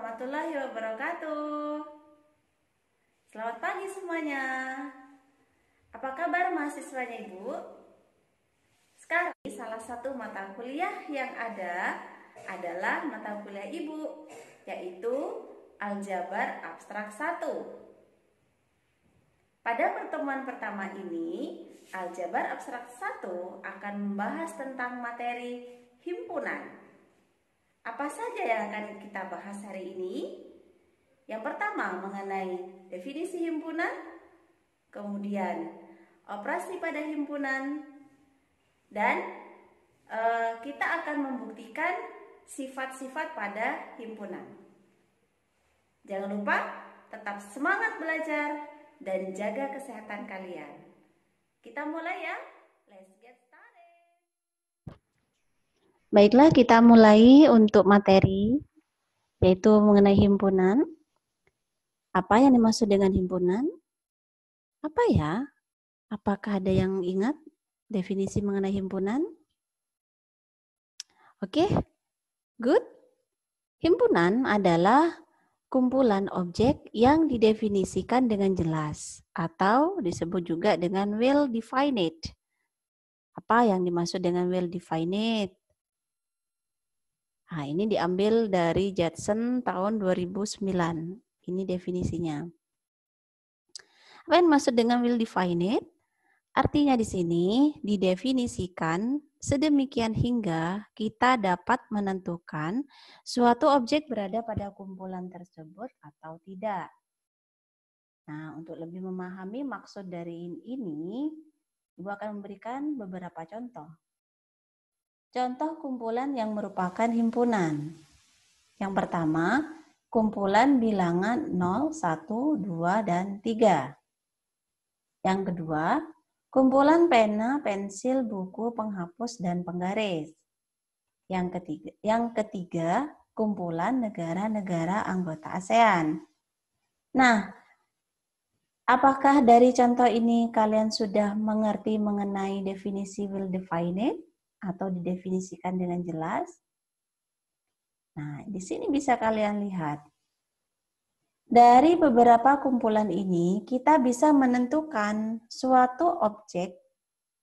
warahmatullahi wabarakatuh. Selamat pagi semuanya. Apa kabar mahasiswanya Ibu? Sekarang salah satu mata kuliah yang ada adalah mata kuliah Ibu, yaitu Aljabar Abstrak 1. Pada pertemuan pertama ini, Aljabar Abstrak 1 akan membahas tentang materi himpunan. Apa saja yang akan kita bahas hari ini? Yang pertama mengenai definisi himpunan, kemudian operasi pada himpunan, dan kita akan membuktikan sifat-sifat pada himpunan. Jangan lupa tetap semangat belajar dan jaga kesehatan kalian. Kita mulai ya. Let's get started. Baiklah, kita mulai untuk materi, yaitu mengenai himpunan. Apa yang dimaksud dengan himpunan? Apa ya? Apakah ada yang ingat definisi mengenai himpunan? Oke, good. Himpunan adalah kumpulan objek yang didefinisikan dengan jelas atau disebut juga dengan well defined. Apa yang dimaksud dengan well defined? Nah, ini diambil dari Judson tahun 2009. Ini definisinya. Apa yang dimaksud dengan well defined? Artinya di sini didefinisikan sedemikian hingga kita dapat menentukan suatu objek berada pada kumpulan tersebut atau tidak. Nah, untuk lebih memahami maksud dari ini, Ibu akan memberikan beberapa contoh. Contoh kumpulan yang merupakan himpunan. Yang pertama, kumpulan bilangan 0, 1, 2, dan 3. Yang kedua, kumpulan pena, pensil, buku, penghapus, dan penggaris. Yang ketiga, kumpulan negara-negara anggota ASEAN. Nah, apakah dari contoh ini kalian sudah mengerti mengenai definisi well defined atau didefinisikan dengan jelas? Nah, di sini bisa kalian lihat. Dari beberapa kumpulan ini, kita bisa menentukan suatu objek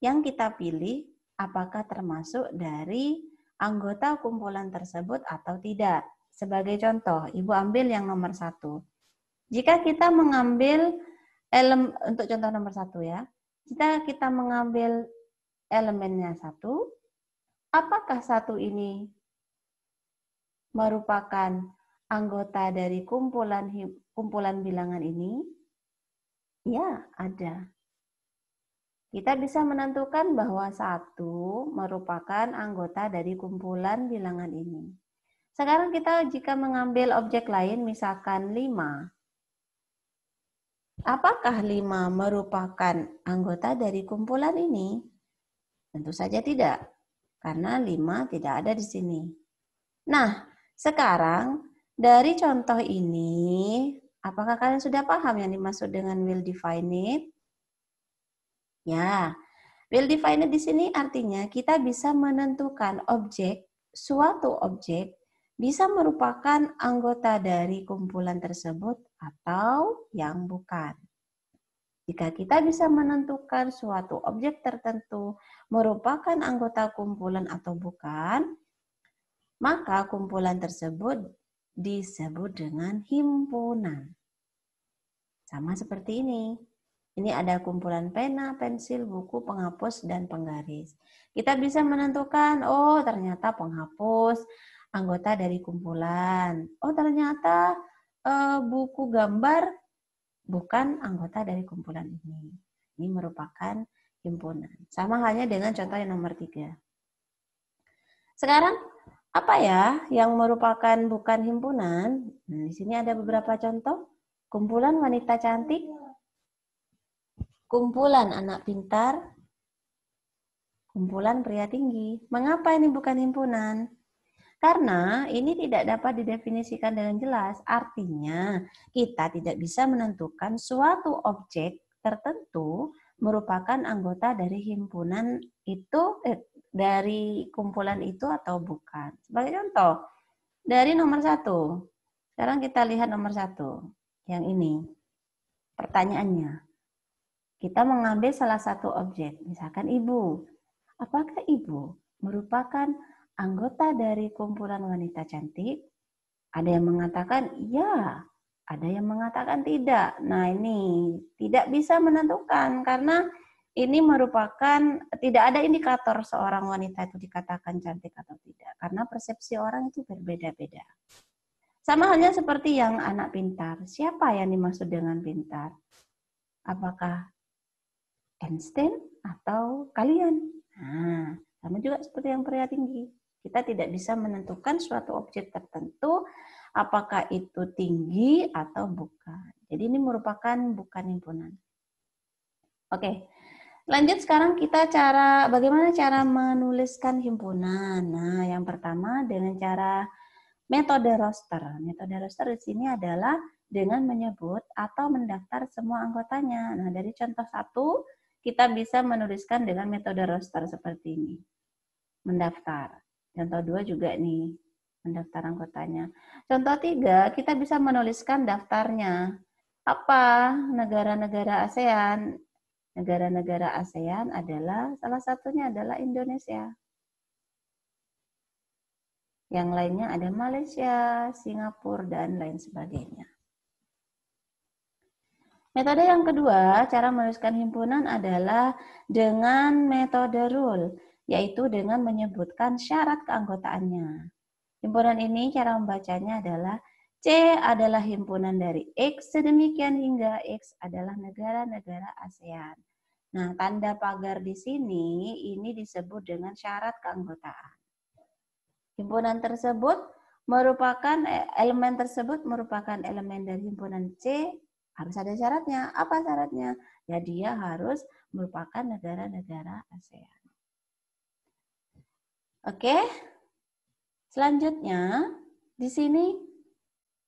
yang kita pilih apakah termasuk dari anggota kumpulan tersebut atau tidak. Sebagai contoh, Ibu ambil yang nomor 1. Jika kita mengambil untuk contoh nomor 1 ya, jika kita mengambil elemennya 1, apakah 1 ini merupakan anggota dari kumpulan bilangan ini? Ya, ada. Kita bisa menentukan bahwa 1 merupakan anggota dari kumpulan bilangan ini. Sekarang kita jika mengambil objek lain, misalkan 5. Apakah 5 merupakan anggota dari kumpulan ini? Tentu saja tidak, karena 5 tidak ada di sini. Nah, sekarang dari contoh ini, apakah kalian sudah paham yang dimaksud dengan well defined? Ya, well defined di sini artinya kita bisa menentukan suatu objek bisa merupakan anggota dari kumpulan tersebut atau yang bukan. Jika kita bisa menentukan suatu objek tertentu merupakan anggota kumpulan atau bukan, maka kumpulan tersebut disebut dengan himpunan. Sama seperti ini. Ini ada kumpulan pena, pensil, buku, penghapus, dan penggaris. Kita bisa menentukan, oh ternyata penghapus anggota dari kumpulan. Oh ternyata buku gambar bukan anggota dari kumpulan ini. Ini merupakan himpunan. Sama halnya dengan contoh yang nomor 3. Sekarang, apa ya yang merupakan bukan himpunan? Nah, di sini ada beberapa contoh. Kumpulan wanita cantik, kumpulan anak pintar, kumpulan pria tinggi. Mengapa ini bukan himpunan? Karena ini tidak dapat didefinisikan dengan jelas. Artinya, kita tidak bisa menentukan suatu objek tertentu merupakan anggota dari himpunan itu, dari kumpulan itu atau bukan. Sebagai contoh, dari nomor 1. Sekarang kita lihat nomor 1. Yang ini. Pertanyaannya. Kita mengambil salah satu objek. Misalkan ibu. Apakah ibu merupakan anggota dari kumpulan wanita cantik? Ada yang mengatakan iya, ada yang mengatakan tidak. Nah, ini tidak bisa menentukan karena ini merupakan tidak ada indikator seorang wanita itu dikatakan cantik atau tidak. Karena persepsi orang itu berbeda-beda. Sama halnya seperti yang anak pintar. Siapa yang dimaksud dengan pintar? Apakah Einstein atau kalian? Nah, sama juga seperti yang pria tinggi. Kita tidak bisa menentukan suatu objek tertentu apakah itu tinggi atau bukan. Jadi ini merupakan bukan himpunan. Oke, lanjut sekarang kita bagaimana cara menuliskan himpunan. Nah, yang pertama dengan cara metode roster. Metode roster di sini adalah dengan menyebut atau mendaftar semua anggotanya. Nah, dari contoh 1 kita bisa menuliskan dengan metode roster seperti ini. Mendaftar. Contoh 2 juga nih, mendaftar anggotanya. Contoh 3, kita bisa menuliskan daftarnya. Apa? Negara-negara ASEAN. Negara-negara ASEAN adalah, salah satunya adalah Indonesia. Yang lainnya ada Malaysia, Singapura, dan lain sebagainya. Metode yang kedua, cara menuliskan himpunan adalah dengan metode rule, yaitu dengan menyebutkan syarat keanggotaannya. Himpunan ini cara membacanya adalah C adalah himpunan dari X, sedemikian hingga X adalah negara-negara ASEAN. Nah, tanda pagar di sini ini disebut dengan syarat keanggotaan. Himpunan tersebut merupakan elemen dari himpunan C, harus ada syaratnya. Apa syaratnya? Ya, dia harus merupakan negara-negara ASEAN. Oke. Selanjutnya, di sini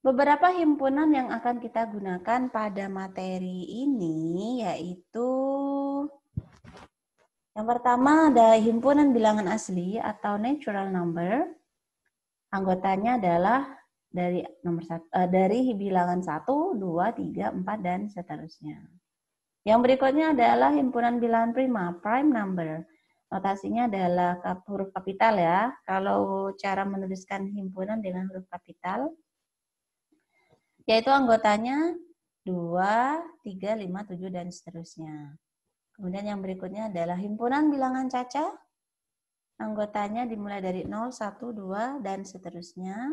beberapa himpunan yang akan kita gunakan pada materi ini yaitu yang pertama ada himpunan bilangan asli atau natural number. Anggotanya adalah dari bilangan 1, 2, 3, 4 dan seterusnya. Yang berikutnya adalah himpunan bilangan prima, prime number. Notasinya adalah huruf kapital ya. Kalau cara menuliskan himpunan dengan huruf kapital, yaitu anggotanya 2, 3, 5, 7, dan seterusnya. Kemudian yang berikutnya adalah himpunan bilangan caca. Anggotanya dimulai dari 0, 1, 2, dan seterusnya.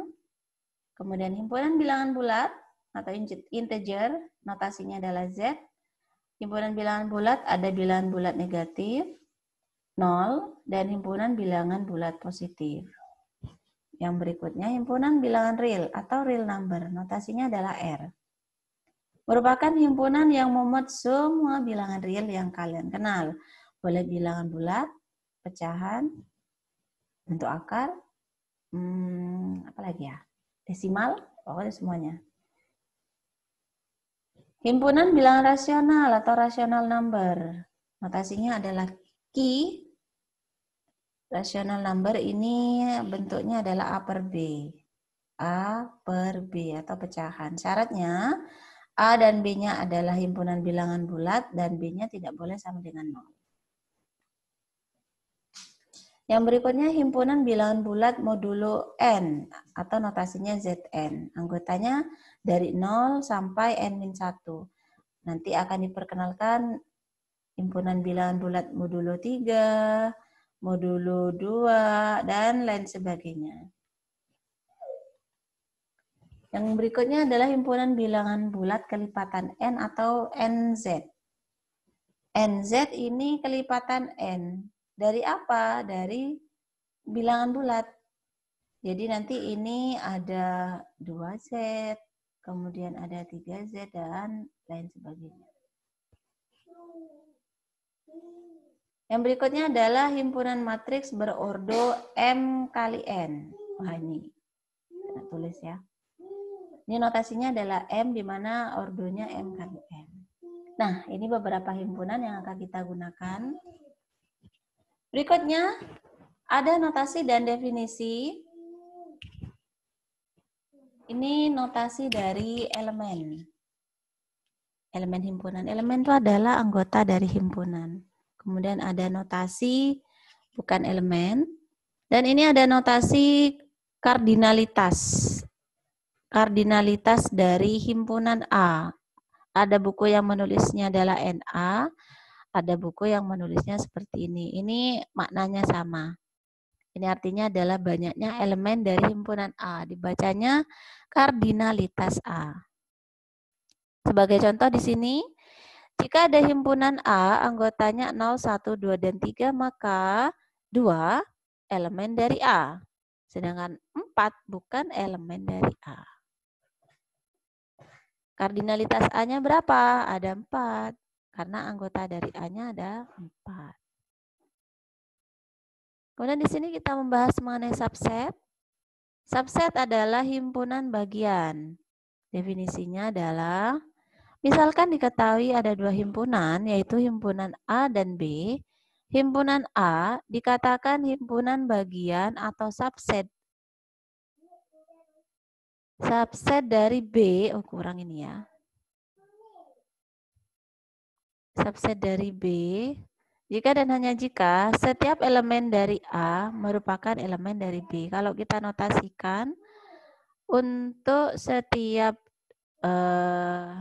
Kemudian himpunan bilangan bulat atau integer, notasinya adalah Z. Himpunan bilangan bulat ada bilangan bulat negatif, 0, dan himpunan bilangan bulat positif. Yang berikutnya himpunan bilangan real atau real number, notasinya adalah R. Merupakan himpunan yang memuat semua bilangan real yang kalian kenal. Boleh bilangan bulat, pecahan, bentuk akar, apa lagi ya? Desimal, pokoknya semuanya. Himpunan bilangan rasional atau rational number, notasinya adalah Q. Rational number ini bentuknya adalah A per B. A per B atau pecahan. Syaratnya A dan B-nya adalah himpunan bilangan bulat dan B-nya tidak boleh sama dengan 0. Yang berikutnya himpunan bilangan bulat modulo N atau notasinya Zn. Anggotanya dari 0 sampai N-1. Nanti akan diperkenalkan himpunan bilangan bulat modulo 3, modulo 2, dan lain sebagainya. Yang berikutnya adalah himpunan bilangan bulat kelipatan N atau NZ. NZ ini kelipatan N. Dari apa? Dari bilangan bulat. Jadi nanti ini ada 2Z, kemudian ada 3Z, dan lain sebagainya. Yang berikutnya adalah himpunan matriks berordo M kali N. Wah, ini kita tulis ya. Ini notasinya adalah M, di mana ordonya M kali N. Nah, ini beberapa himpunan yang akan kita gunakan. Berikutnya, ada notasi dan definisi. Ini notasi dari elemen. Elemen himpunan. Elemen itu adalah anggota dari himpunan. Kemudian ada notasi bukan elemen. Dan ini ada notasi kardinalitas. Kardinalitas dari himpunan A. Ada buku yang menulisnya adalah NA, ada buku yang menulisnya seperti ini. Ini maknanya sama. Ini artinya adalah banyaknya elemen dari himpunan A. Dibacanya kardinalitas A. Sebagai contoh di sini, jika ada himpunan A, anggotanya 0, 1, 2, dan 3, maka 2 elemen dari A. Sedangkan 4 bukan elemen dari A. Kardinalitas A-nya berapa? Ada 4. Karena anggota dari A-nya ada 4. Kemudian di sini kita membahas mengenai subset. Subset adalah himpunan bagian. Definisinya adalah, misalkan diketahui ada dua himpunan, yaitu himpunan A dan B. Himpunan A dikatakan himpunan bagian atau subset. Subset dari B, kurang ini ya. Subset dari B, jika dan hanya jika setiap elemen dari A merupakan elemen dari B. Kalau kita notasikan, untuk setiap bentar,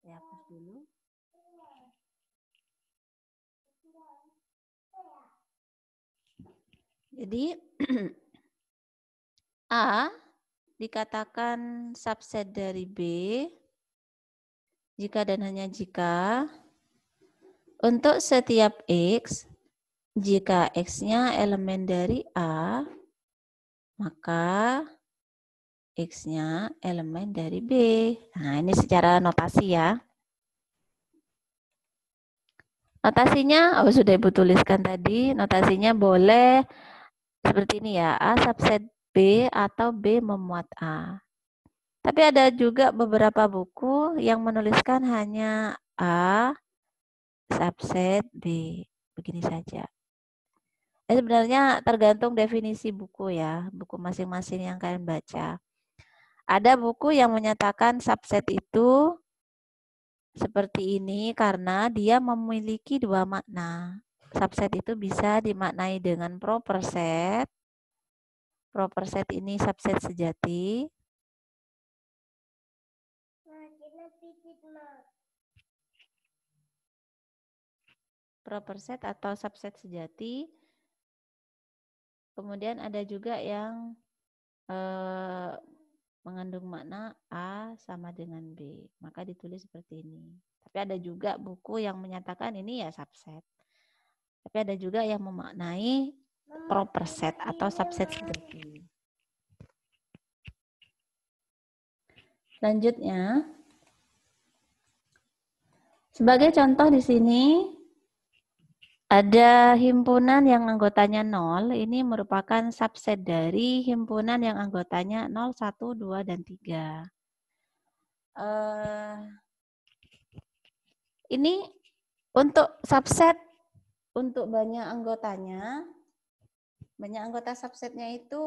hapus dulu. Jadi A dikatakan subset dari B jika dan hanya jika untuk setiap X, jika X-nya elemen dari A, maka X-nya elemen dari B. Nah, ini secara notasi ya. Notasinya, sudah Ibu tuliskan tadi, notasinya boleh seperti ini ya, A subset B atau B memuat A. Tapi ada juga beberapa buku yang menuliskan hanya A subset B. Begini saja. Sebenarnya tergantung definisi buku ya, buku masing-masing yang kalian baca. Ada buku yang menyatakan subset itu seperti ini karena dia memiliki dua makna. Subset itu bisa dimaknai dengan proper set. Proper set ini subset sejati. Proper set atau subset sejati. Kemudian ada juga yang mengandung makna A sama dengan B. Maka ditulis seperti ini. Tapi ada juga buku yang menyatakan ini ya subset. Tapi ada juga yang memaknai proper set atau subset sejati. Selanjutnya, sebagai contoh di sini ada himpunan yang anggotanya 0, ini merupakan subset dari himpunan yang anggotanya 0, 1, 2, dan 3. Ini untuk subset, untuk banyak anggotanya, banyak anggota subsetnya itu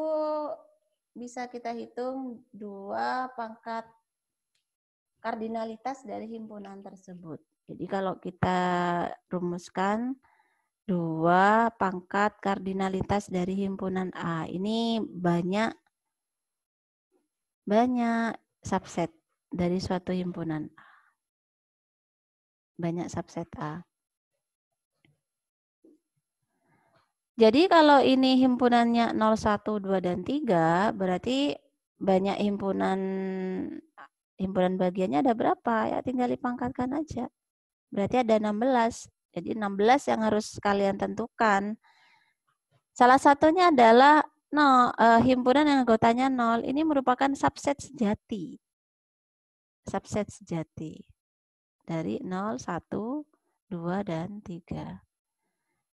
bisa kita hitung 2 pangkat kardinalitas dari himpunan tersebut. Jadi kalau kita rumuskan 2 pangkat kardinalitas dari himpunan A. Ini banyak subset dari suatu himpunan A. Banyak subset A. Jadi kalau ini himpunannya 0, 1, 2, dan 3, berarti banyak himpunan bagiannya ada berapa? Ya tinggal dipangkatkan aja. Berarti ada 16. Jadi 16 yang harus kalian tentukan. Salah satunya adalah himpunan yang anggotanya 0. Ini merupakan subset sejati. Subset sejati. Dari 0, 1, 2, dan 3.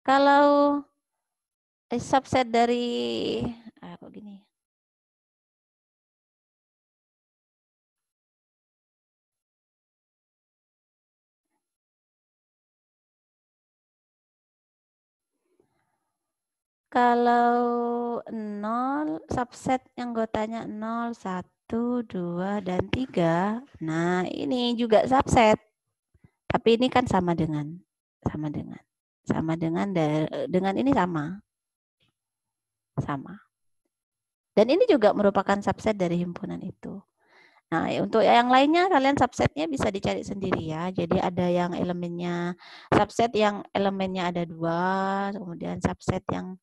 Kalau subset dari, kok gini? Kalau 0, subset anggotanya 0, 1, 2, dan 3. Nah, ini juga subset. Tapi ini kan sama dengan ini sama. Dan ini juga merupakan subset dari himpunan itu. Nah, untuk yang lainnya kalian subsetnya bisa dicari sendiri ya. Jadi ada yang elemennya, subset yang elemennya ada 2, kemudian subset yang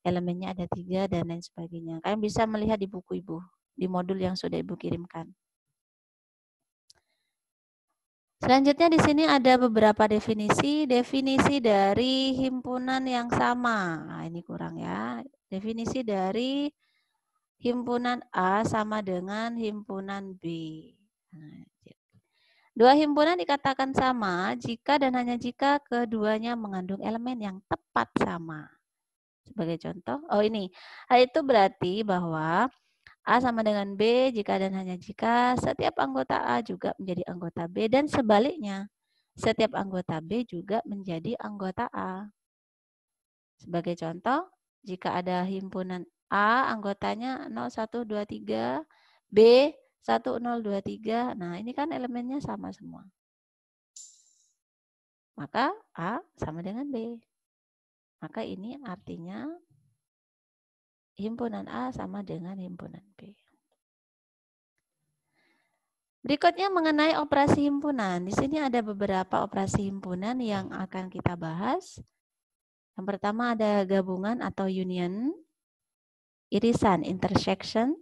elemennya ada 3, dan lain sebagainya. Kalian bisa melihat di buku Ibu, di modul yang sudah Ibu kirimkan. Selanjutnya di sini ada beberapa definisi dari himpunan yang sama. Nah, ini kurang ya. Definisi dari himpunan A sama dengan himpunan B. Nah, dua himpunan dikatakan sama jika dan hanya jika keduanya mengandung elemen yang tepat sama. Sebagai contoh, ini. Hal itu berarti bahwa A sama dengan B jika dan hanya jika setiap anggota A juga menjadi anggota B dan sebaliknya. Setiap anggota B juga menjadi anggota A. Sebagai contoh, jika ada himpunan A anggotanya 0123, B 1023, nah ini kan elemennya sama semua. Maka A sama dengan B. Maka ini artinya himpunan A sama dengan himpunan B. Berikutnya mengenai operasi himpunan. Di sini ada beberapa operasi himpunan yang akan kita bahas. Yang pertama ada gabungan atau union, irisan intersection,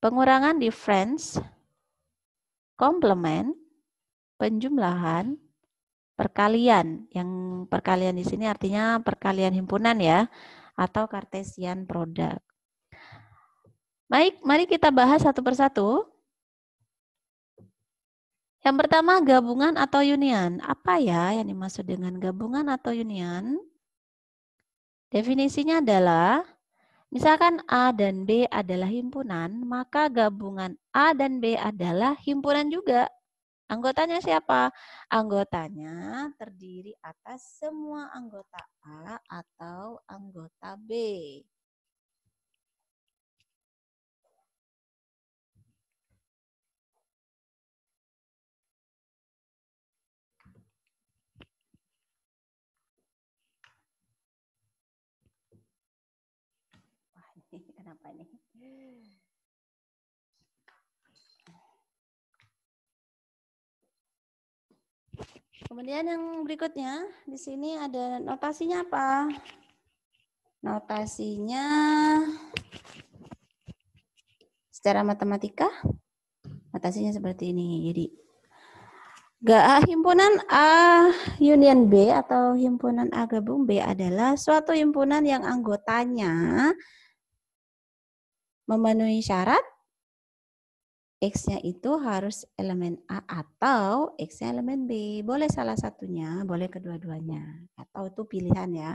pengurangan difference, komplement, penjumlahan, perkalian. Yang perkalian di sini artinya perkalian himpunan ya, atau Cartesian product. Baik, mari kita bahas satu persatu. Yang pertama gabungan atau union. Apa ya yang dimaksud dengan gabungan atau union? Definisinya adalah, misalkan A dan B adalah himpunan, maka gabungan A dan B adalah himpunan juga. Anggotanya siapa? Anggotanya terdiri atas semua anggota A atau anggota B. Wah, ini kenapa nih? Kemudian yang berikutnya, di sini ada notasinya apa? Notasinya secara matematika, notasinya seperti ini. Jadi, himpunan A union B atau himpunan A gabung B adalah suatu himpunan yang anggotanya memenuhi syarat X-nya itu harus elemen A atau X-nya elemen B. Boleh salah satunya, boleh kedua-duanya. Atau itu pilihan ya.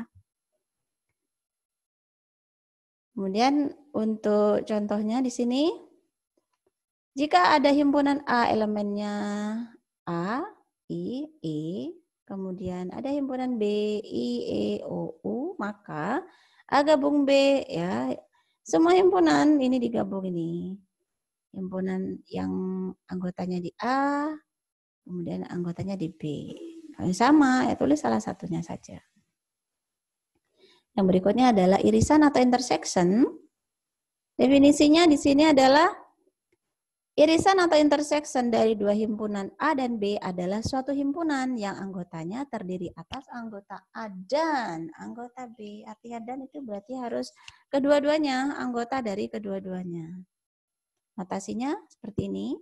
Kemudian untuk contohnya di sini, jika ada himpunan A elemennya A, I, E, kemudian ada himpunan B, I, E, O, U, maka A gabung B ya. Semua himpunan ini digabung ini. Himpunan yang anggotanya di A, kemudian anggotanya di B. Kalau sama, ya tulis salah satunya saja. Yang berikutnya adalah irisan atau intersection. Definisinya di sini adalah irisan atau intersection dari dua himpunan A dan B adalah suatu himpunan yang anggotanya terdiri atas anggota A dan anggota B. Artinya dan itu berarti harus kedua-duanya, anggota dari kedua-duanya. Notasinya seperti ini.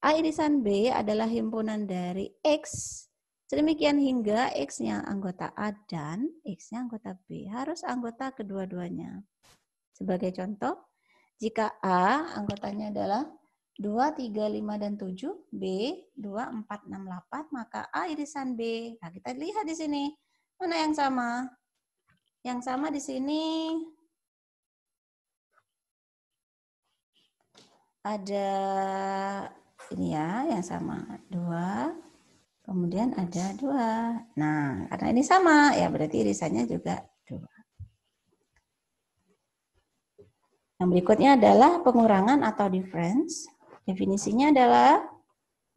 A irisan B adalah himpunan dari X. Sedemikian hingga X-nya anggota A dan X-nya anggota B. Harus anggota kedua-duanya. Sebagai contoh, jika A anggotanya adalah 2, 3, 5, dan 7, B 2, 4, 6, 8, maka A irisan B. Nah, kita lihat di sini. Mana yang sama? Yang sama di sini ada ini ya, yang sama 2, kemudian ada 2. Nah, karena ini sama, ya berarti irisannya juga Yang berikutnya adalah pengurangan atau difference. Definisinya adalah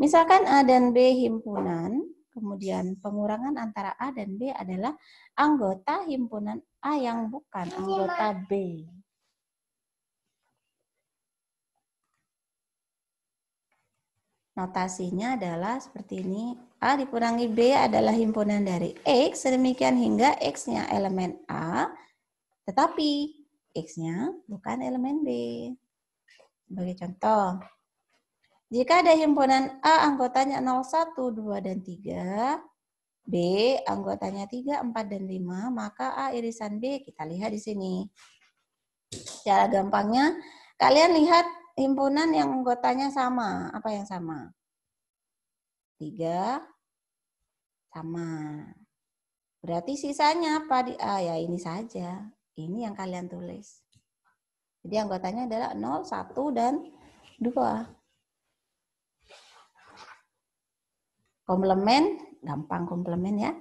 misalkan A dan B himpunan, kemudian pengurangan antara A dan B adalah anggota himpunan A yang bukan anggota B. Notasinya adalah seperti ini. A dikurangi B adalah himpunan dari X, sedemikian hingga X-nya elemen A, tetapi X-nya bukan elemen B. Sebagai contoh, jika ada himpunan A anggotanya 0, 1, 2, dan 3, B anggotanya 3, 4, dan 5, maka A irisan B kita lihat di sini. Secara gampangnya, kalian lihat himpunan yang anggotanya sama. Apa yang sama? 3 sama. Berarti sisanya apa di A? Ya ini saja. Ini yang kalian tulis. Jadi anggotanya adalah 0, 1, dan 2. Komplemen, gampang komplemen ya.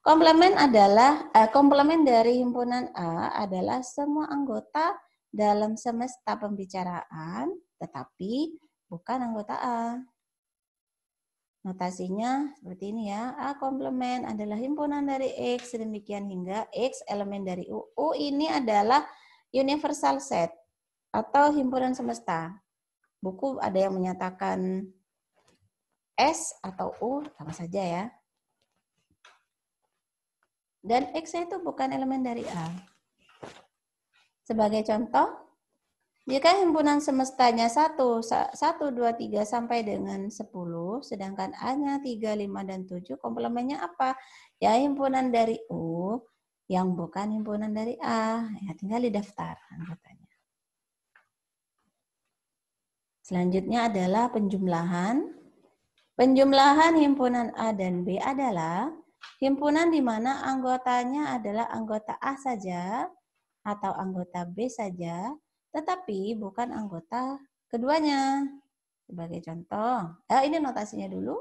Komplemen adalah komplemen dari himpunan A adalah semua anggota dalam semesta pembicaraan, tetapi bukan anggota A. Notasinya seperti ini ya. A komplemen adalah himpunan dari X, sedemikian hingga X elemen dari U. U ini adalah universal set atau himpunan semesta. Buku ada yang menyatakan S atau U, sama saja ya. Dan X-nya itu bukan elemen dari A. Sebagai contoh, jika himpunan semestanya 1, 2, 3 sampai dengan 10, sedangkan A-nya 3, 5, dan 7, komplemennya apa? Ya himpunan dari U yang bukan himpunan dari A. Ya, tinggal didaftar anggotanya. Selanjutnya adalah penjumlahan. Penjumlahan himpunan A dan B adalah himpunan di mana anggotanya adalah anggota A saja atau anggota B saja, tetapi bukan anggota keduanya. Sebagai contoh, ini notasinya dulu.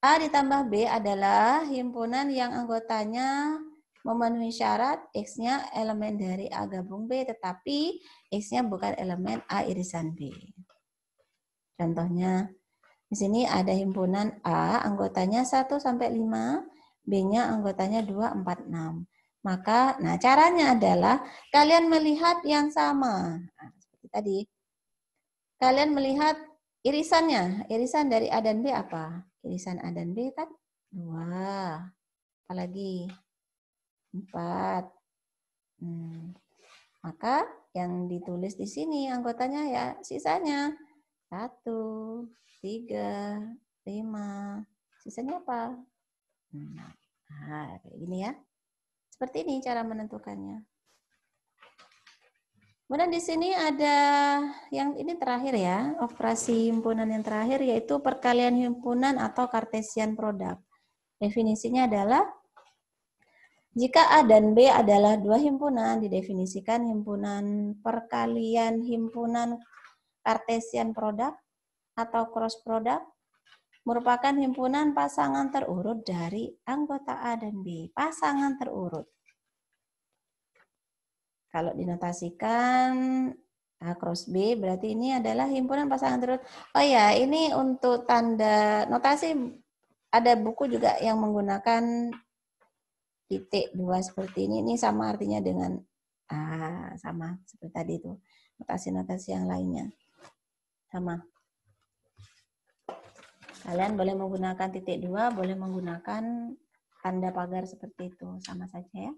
A ditambah B adalah himpunan yang anggotanya memenuhi syarat X-nya elemen dari A gabung B, tetapi X-nya bukan elemen A irisan B. Contohnya, di sini ada himpunan A, anggotanya 1 sampai 5, B-nya anggotanya 2, 4, 6. Maka, caranya adalah kalian melihat yang sama. Nah, seperti tadi. Kalian melihat irisannya. Irisan dari A dan B apa? Irisan A dan B kan 2. Apalagi? 4. Maka yang ditulis di sini anggotanya ya sisanya. 1, 3, 5. Sisanya apa? Nah, kayak gini ya. Seperti ini cara menentukannya. Kemudian di sini ada yang ini terakhir ya, operasi himpunan yang terakhir yaitu perkalian himpunan atau Cartesian product. Definisinya adalah jika A dan B adalah dua himpunan, didefinisikan himpunan perkalian himpunan Cartesian product atau cross product merupakan himpunan pasangan terurut dari anggota A dan B. Pasangan terurut. Kalau dinotasikan A cross B, berarti ini adalah himpunan pasangan terurut. Oh ya, ini untuk tanda notasi, ada buku juga yang menggunakan titik 2 seperti ini. Ini sama artinya dengan sama seperti tadi itu. Notasi-notasi yang lainnya. Sama. Kalian boleh menggunakan titik 2, boleh menggunakan tanda pagar seperti itu. Sama saja ya.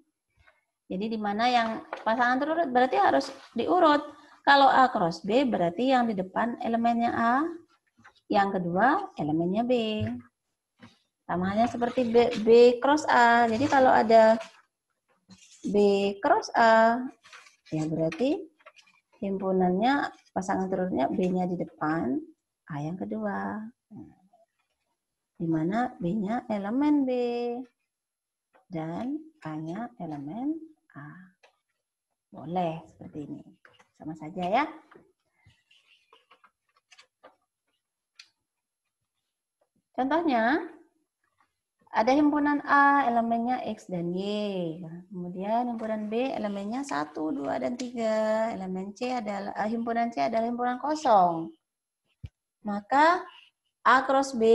Jadi di mana yang pasangan terurut berarti harus diurut. Kalau A cross B berarti yang di depan elemennya A, yang kedua elemennya B. Sama halnya seperti B cross A. Jadi kalau ada B cross A, ya berarti himpunannya pasangan terurutnya B-nya di depan, A yang kedua. Di mana B-nya elemen B dan A-nya elemen A. Boleh seperti ini. Sama saja ya. Contohnya, Ada himpunan A, elemennya X dan Y. Kemudian himpunan B, elemennya 1, 2, dan 3. Elemen C adalah, himpunan C adalah himpunan kosong. Maka A cross B,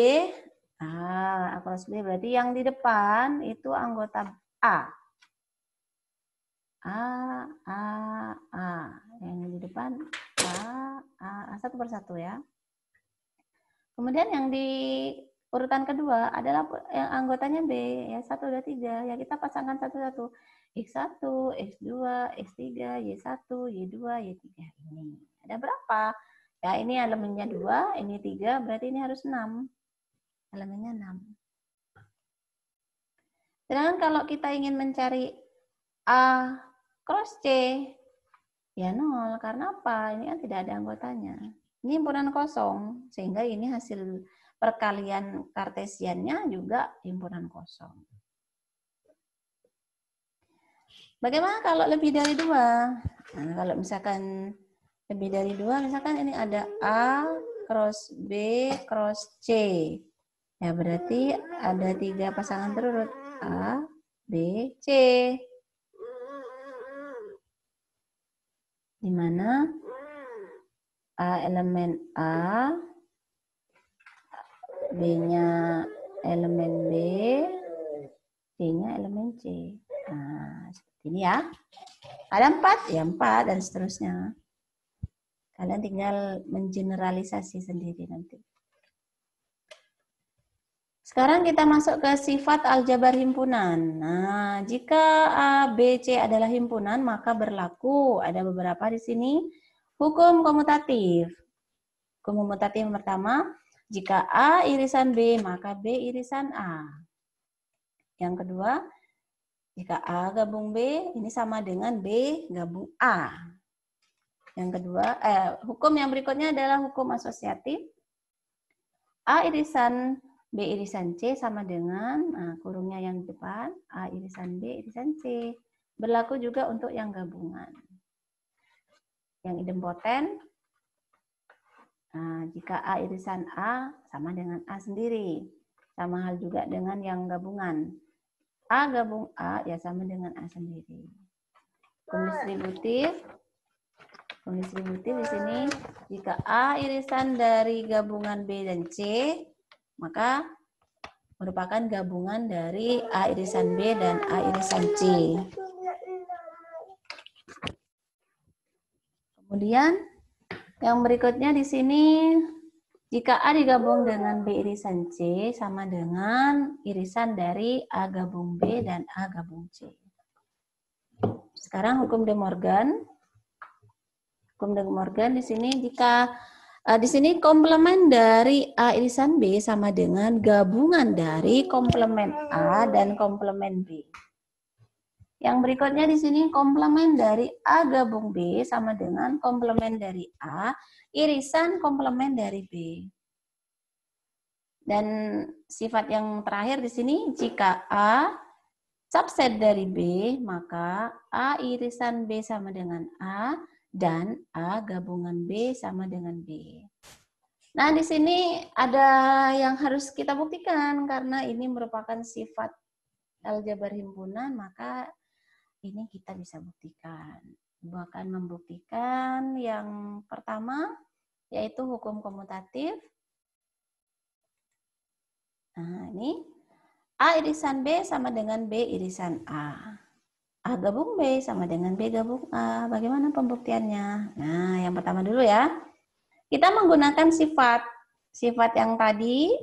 A cross B berarti yang di depan itu anggota A. A. Yang di depan A satu persatu ya. Kemudian yang di urutan kedua adalah yang anggotanya B, ya 1, 2, 3. Ya kita pasangkan satu-satu. X1, X2, X3, Y1, Y2, Y3. Ini. Ada berapa? Ya ini elemennya 2, ini 3, berarti ini harus 6. Elemennya 6. Sedangkan kalau kita ingin mencari A cross C, ya 0. Karena apa? Ini kan tidak ada anggotanya. Ini himpunan kosong, sehingga ini hasil perkalian kartesiannya juga himpunan kosong. Bagaimana kalau lebih dari 2? Nah, kalau misalkan lebih dari 2, misalkan ini ada A cross B cross C. Ya berarti ada 3 pasangan terurut. A, B, C. Di mana A elemen A, B-nya elemen B, C-nya elemen C. Nah, seperti ini ya. Ada 4, ya 4, dan seterusnya. Kalian tinggal mengeneralisasi sendiri nanti. Sekarang kita masuk ke sifat aljabar himpunan. Nah, jika A, B, C adalah himpunan, maka berlaku, ada beberapa di sini, hukum komutatif. Hukum komutatif yang pertama, jika A irisan B, maka B irisan A. Yang kedua, jika A gabung B, ini sama dengan B gabung A. Yang kedua, hukum yang berikutnya adalah hukum asosiatif. A irisan B irisan C sama dengan, kurungnya yang di depan, A irisan B irisan C. Berlaku juga untuk yang gabungan. Yang idempoten, jika A irisan A sama dengan A sendiri. Sama hal juga dengan yang gabungan. A gabung A ya sama dengan A sendiri. Hukum distributif. Hukum distributif di sini, jika A irisan dari gabungan B dan C, maka merupakan gabungan dari A irisan B dan A irisan C. Kemudian yang berikutnya di sini, jika A digabung dengan B irisan C sama dengan irisan dari A gabung B dan A gabung C. Sekarang hukum De Morgan. Hukum De Morgan di sini, jika di sini komplemen dari A irisan B sama dengan gabungan dari komplemen A dan komplemen B. Yang berikutnya di sini komplemen dari A gabung B sama dengan komplemen dari A irisan komplemen dari B. Dan sifat yang terakhir di sini, jika A subset dari B, maka A irisan B sama dengan A dan A gabungan B sama dengan B. Nah, di sini ada yang harus kita buktikan karena ini merupakan sifat aljabar himpunan, maka ini kita bisa buktikan. Ibu akan membuktikan yang pertama, yaitu hukum komutatif. Nah, ini A irisan B sama dengan B irisan A. A gabung B sama dengan B gabung A. Bagaimana pembuktiannya? Nah, yang pertama dulu ya. Kita menggunakan sifat yang tadi,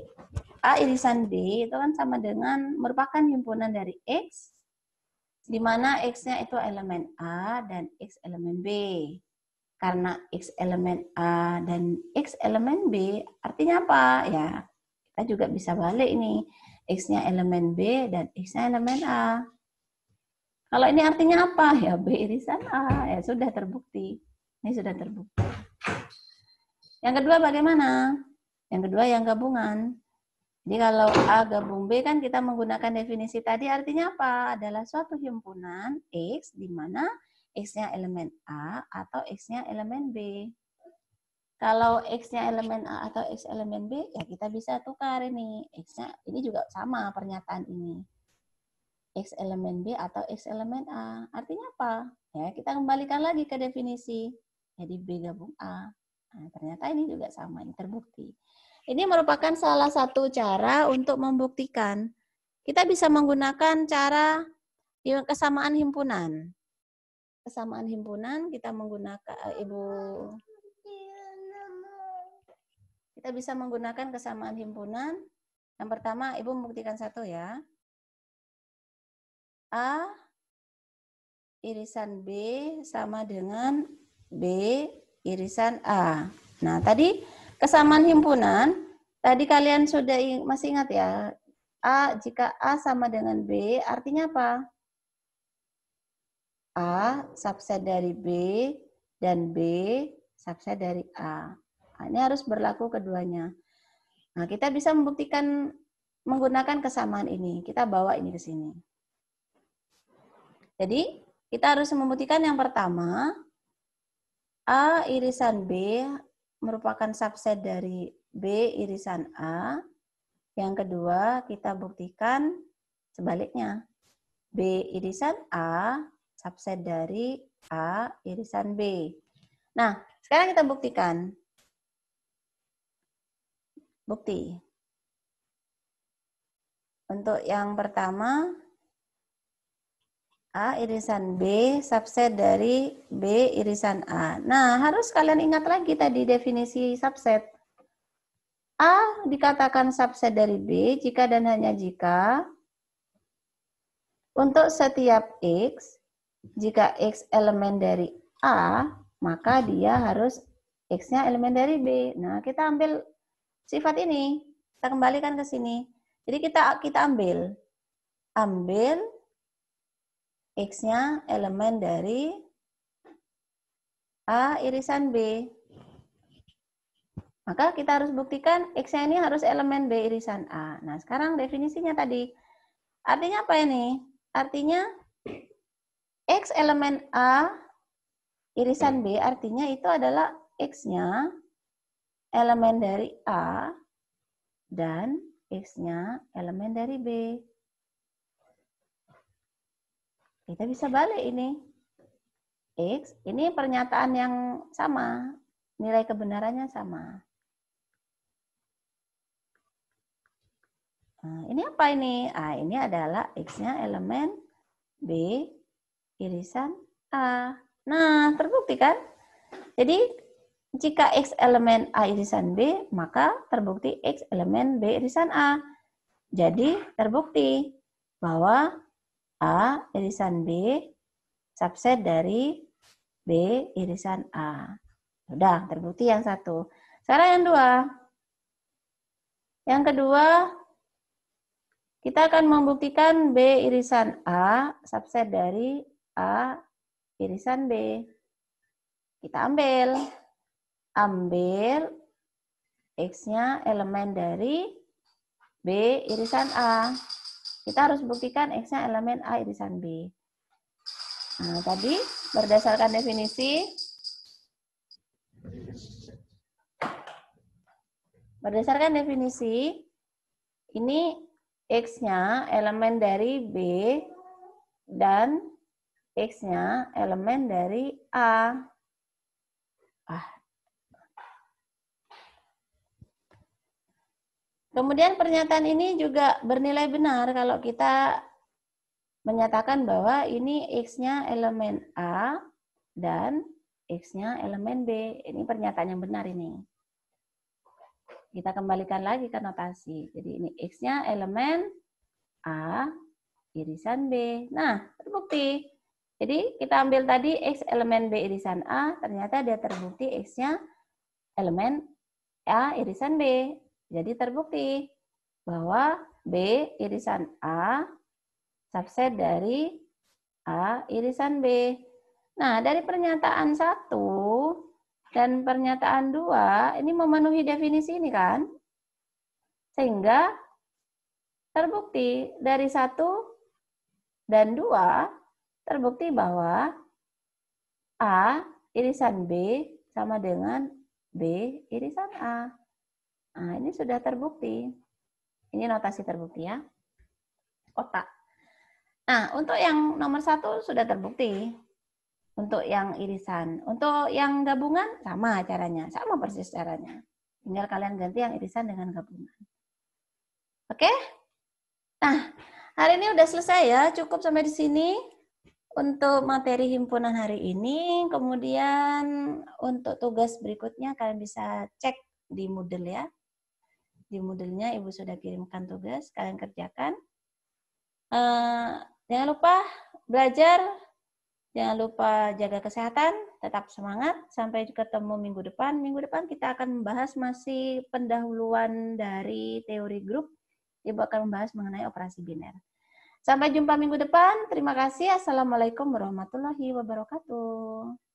A irisan B itu kan sama dengan merupakan himpunan dari X, di mana X-nya itu elemen A dan X elemen B. Karena X elemen A dan X elemen B, artinya apa? Ya, kita juga bisa balik ini. X-nya elemen B dan X-nya elemen A. Kalau ini artinya apa? Ya B irisan A. Ya sudah terbukti. Ini sudah terbukti. Yang kedua bagaimana? Yang kedua yang gabungan. Jadi kalau A gabung B kan kita menggunakan definisi tadi, artinya apa? Adalah suatu himpunan X di mana X-nya elemen A atau X-nya elemen B. Kalau X-nya elemen A atau X elemen B, ya kita bisa tukar ini. X-nya, ini juga sama pernyataan ini. X elemen B atau X elemen A. Artinya apa? Ya, kita kembalikan lagi ke definisi. Jadi B gabung A. Nah, ternyata ini juga sama, ini terbukti. Ini merupakan salah satu cara untuk membuktikan. Kita bisa menggunakan cara kesamaan himpunan. Kesamaan himpunan kita menggunakan, kita bisa menggunakan kesamaan himpunan. Yang pertama, Ibu membuktikan satu ya. A irisan B sama dengan B irisan A. Nah, tadi kesamaan himpunan, tadi kalian sudah masih ingat ya, jika A sama dengan B, artinya apa? A subset dari B dan B subset dari A. Nah, ini harus berlaku keduanya. Nah, kita bisa membuktikan menggunakan kesamaan ini. Kita bawa ini ke sini. Jadi, kita harus membuktikan yang pertama, A irisan B merupakan subset dari B irisan A. Yang kedua, kita buktikan sebaliknya. B irisan A subset dari A irisan B. Nah, sekarang kita buktikan. Bukti. Untuk yang pertama, A irisan B subset dari B irisan A. Nah, harus kalian ingat lagi tadi definisi subset. A dikatakan subset dari B jika dan hanya jika untuk setiap X, jika X elemen dari A, maka dia harus X-nya elemen dari B. Nah, kita ambil sifat ini, kita kembalikan ke sini. Jadi kita ambil X-nya elemen dari A irisan B. Maka kita harus buktikan X-nya ini harus elemen B irisan A. Nah, sekarang definisinya tadi. Artinya apa ini? Artinya X elemen A irisan B artinya itu adalah X-nya elemen dari A dan X-nya elemen dari B. Kita bisa balik ini. X, ini pernyataan yang sama. Nilai kebenarannya sama. Nah, ini apa ini? Ini adalah X-nya elemen B irisan A. Nah, terbukti kan? Jadi, jika X elemen A irisan B, maka terbukti X elemen B irisan A. Jadi, terbukti bahwa A irisan B subset dari B irisan A. Sudah, terbukti yang satu. Sekarang yang dua. Yang kedua, kita akan membuktikan B irisan A subset dari A irisan B. Kita ambil X-nya elemen dari B irisan A. Kita harus buktikan X-nya elemen A irisan B. Nah, tadi berdasarkan definisi, ini X-nya elemen dari B dan X-nya elemen dari A. Kemudian pernyataan ini juga bernilai benar kalau kita menyatakan bahwa ini X-nya elemen A dan X-nya elemen B. Ini pernyataan yang benar ini. Kita kembalikan lagi ke notasi. Jadi ini X-nya elemen A irisan B. Nah, terbukti. Jadi kita ambil tadi X elemen B irisan A, ternyata dia terbukti X-nya elemen A irisan B. Jadi terbukti bahwa B irisan A subset dari A irisan B. Nah, dari pernyataan 1 dan pernyataan 2 ini memenuhi definisi ini kan? Sehingga terbukti dari 1 dan 2 terbukti bahwa A irisan B sama dengan B irisan A. Nah, ini sudah terbukti. Ini notasi terbukti ya. Kotak. Nah, untuk yang nomor 1 sudah terbukti. Untuk yang irisan. Untuk yang gabungan sama caranya. Sama persis caranya. Tinggal kalian ganti yang irisan dengan gabungan. Oke? Nah, hari ini udah selesai ya. Cukup sampai di sini untuk materi himpunan hari ini. Kemudian untuk tugas berikutnya kalian bisa cek di Moodle ya. Di Moodle-nya Ibu sudah kirimkan tugas, kalian kerjakan. Jangan lupa belajar, jangan lupa jaga kesehatan, tetap semangat. Sampai ketemu minggu depan. Minggu depan kita akan membahas masih pendahuluan dari teori grup. Ibu akan membahas mengenai operasi biner. Sampai jumpa minggu depan. Terima kasih. Assalamualaikum warahmatullahi wabarakatuh.